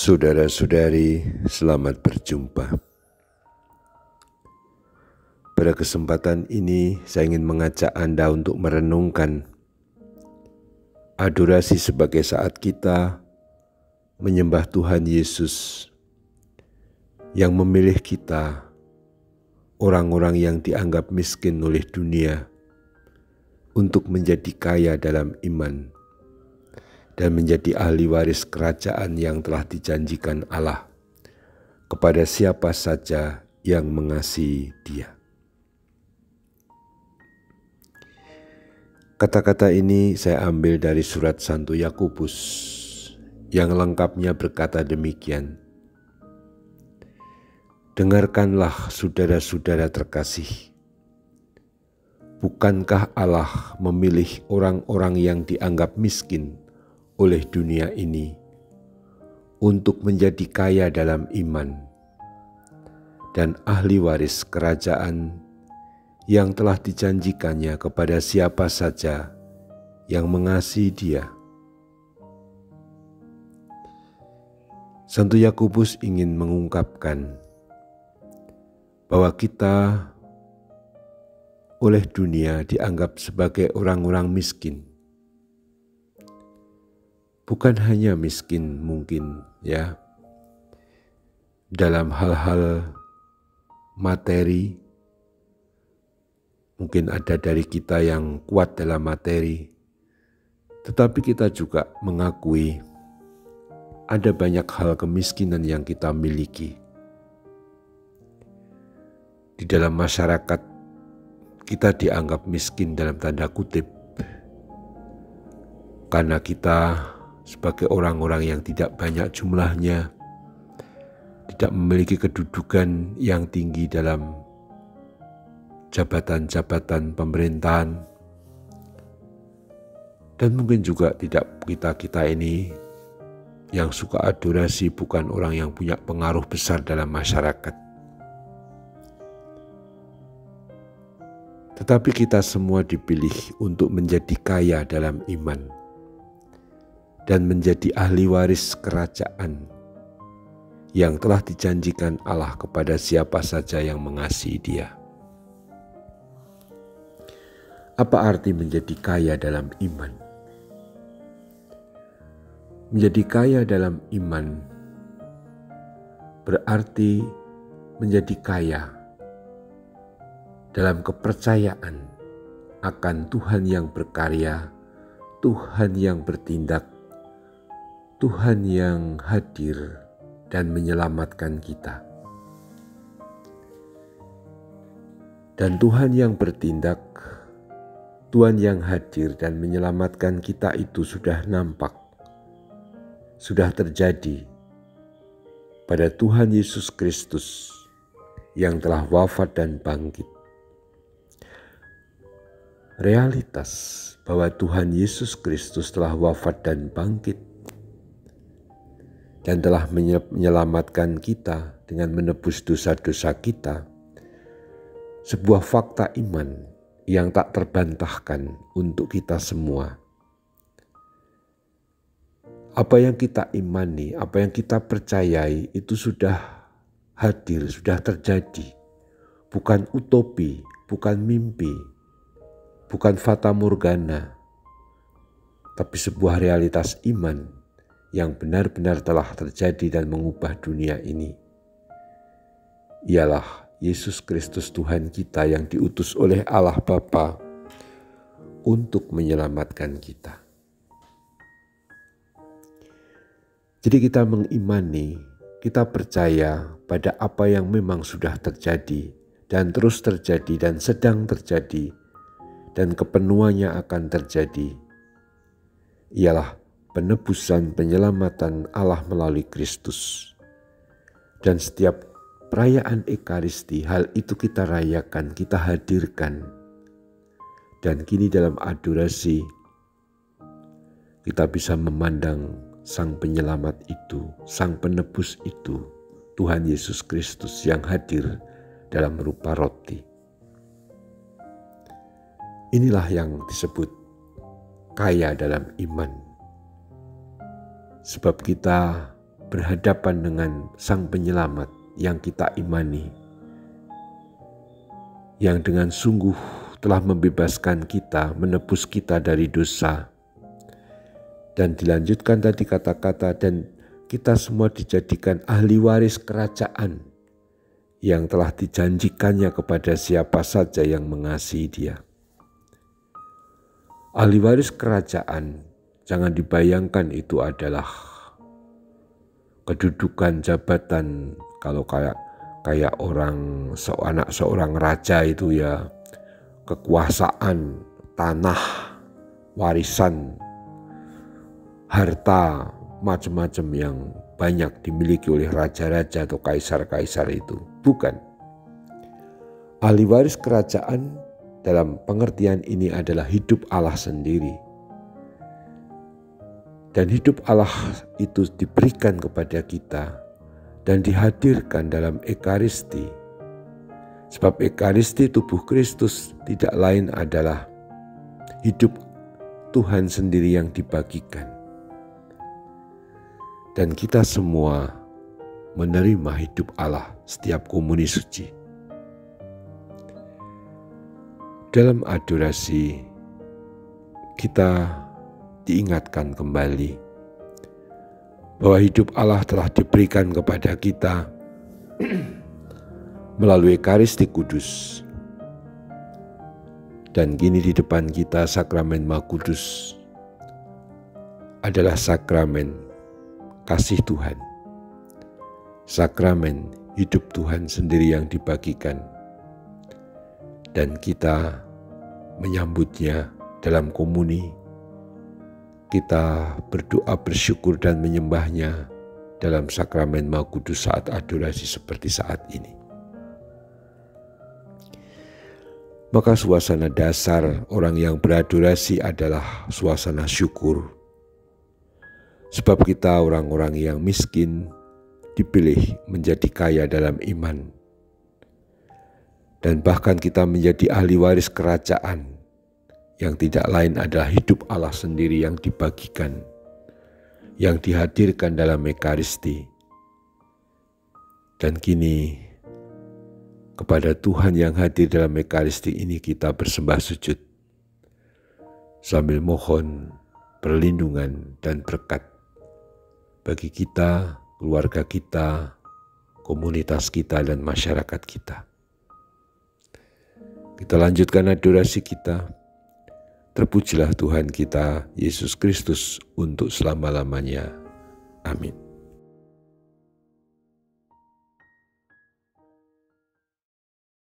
Saudara-saudari, selamat berjumpa. Pada kesempatan ini, saya ingin mengajak Anda untuk merenungkan adorasi sebagai saat kita menyembah Tuhan Yesus yang memilih kita, orang-orang yang dianggap miskin oleh dunia, untuk menjadi kaya dalam iman dan menjadi ahli waris kerajaan yang telah dijanjikan Allah kepada siapa saja yang mengasihi Dia. Kata-kata ini saya ambil dari surat Santo Yakobus yang lengkapnya berkata demikian. Dengarkanlah saudara-saudara terkasih. Bukankah Allah memilih orang-orang yang dianggap miskin oleh dunia ini untuk menjadi kaya dalam iman dan ahli waris kerajaan yang telah dijanjikannya kepada siapa saja yang mengasihi Dia? Santo Yakobus ingin mengungkapkan bahwa kita oleh dunia dianggap sebagai orang-orang miskin. Bukan hanya miskin mungkin ya dalam hal-hal materi. Mungkin ada dari kita yang kuat dalam materi, tetapi kita juga mengakui ada banyak hal kemiskinan yang kita miliki. Di dalam masyarakat kita dianggap miskin dalam tanda kutip, karena kita sebagai orang-orang yang tidak banyak jumlahnya, tidak memiliki kedudukan yang tinggi dalam jabatan-jabatan pemerintahan, dan mungkin juga tidak kita ini yang suka adorasi bukan orang yang punya pengaruh besar dalam masyarakat. Tetapi kita semua dipilih untuk menjadi kaya dalam iman dan menjadi ahli waris kerajaan yang telah dijanjikan Allah kepada siapa saja yang mengasihi Dia. Apa arti menjadi kaya dalam iman? Menjadi kaya dalam iman berarti menjadi kaya dalam kepercayaan akan Tuhan yang berkarya, Tuhan yang bertindak, Tuhan yang hadir dan menyelamatkan kita. Dan Tuhan yang bertindak, Tuhan yang hadir dan menyelamatkan kita itu sudah nampak, sudah terjadi pada Tuhan Yesus Kristus yang telah wafat dan bangkit. Realitas bahwa Tuhan Yesus Kristus telah wafat dan bangkit dan telah menyelamatkan kita dengan menebus dosa-dosa kita, sebuah fakta iman yang tak terbantahkan untuk kita semua. Apa yang kita imani, apa yang kita percayai itu sudah hadir, sudah terjadi. Bukan utopi, bukan mimpi, bukan fata morgana, tapi sebuah realitas iman yang benar-benar telah terjadi dan mengubah dunia ini. Ialah Yesus Kristus Tuhan kita yang diutus oleh Allah Bapa untuk menyelamatkan kita. Jadi kita mengimani, kita percaya pada apa yang memang sudah terjadi dan terus terjadi dan sedang terjadi dan kepenuhannya akan terjadi. Ialah penebusan penyelamatan Allah melalui Kristus. Dan setiap perayaan Ekaristi, hal itu kita rayakan, kita hadirkan. Dan kini dalam adorasi, kita bisa memandang Sang Penyelamat itu, Sang Penebus itu, Tuhan Yesus Kristus yang hadir dalam rupa roti. Inilah yang disebut kaya dalam iman. Sebab kita berhadapan dengan Sang Penyelamat yang kita imani, yang dengan sungguh telah membebaskan kita, menebus kita dari dosa. Dan dilanjutkan tadi kata-kata, dan kita semua dijadikan ahli waris kerajaan yang telah dijanjikannya kepada siapa saja yang mengasihi Dia. Ahli waris kerajaan, jangan dibayangkan itu adalah kedudukan jabatan. Kalau kayak orang anak seorang raja itu ya, kekuasaan, tanah, warisan, harta, macam-macam yang banyak dimiliki oleh raja-raja atau kaisar-kaisar itu. Bukan. Ahli waris kerajaan dalam pengertian ini adalah hidup Allah sendiri. Dan hidup Allah itu diberikan kepada kita dan dihadirkan dalam Ekaristi. Sebab Ekaristi tubuh Kristus tidak lain adalah hidup Tuhan sendiri yang dibagikan. Dan kita semua menerima hidup Allah setiap komuni suci. Dalam adorasi kita diingatkan kembali bahwa hidup Allah telah diberikan kepada kita melalui Ekaristi Kudus. Dan kini di depan kita sakramen Maha Kudus adalah sakramen kasih Tuhan, sakramen hidup Tuhan sendiri yang dibagikan, dan kita menyambutnya dalam komuni. Kita berdoa, bersyukur dan menyembahnya dalam sakramen Maha Kudus saat adorasi seperti saat ini. Maka suasana dasar orang yang beradorasi adalah suasana syukur. Sebab kita orang-orang yang miskin dipilih menjadi kaya dalam iman. Dan bahkan kita menjadi ahli waris kerajaan yang tidak lain adalah hidup Allah sendiri yang dibagikan, yang dihadirkan dalam Ekaristi. Dan kini kepada Tuhan yang hadir dalam Ekaristi ini kita bersembah sujud sambil mohon perlindungan dan berkat bagi kita, keluarga kita, komunitas kita, dan masyarakat kita. Kita lanjutkan adorasi kita. Terpujilah Tuhan kita, Yesus Kristus, untuk selama-lamanya. Amin.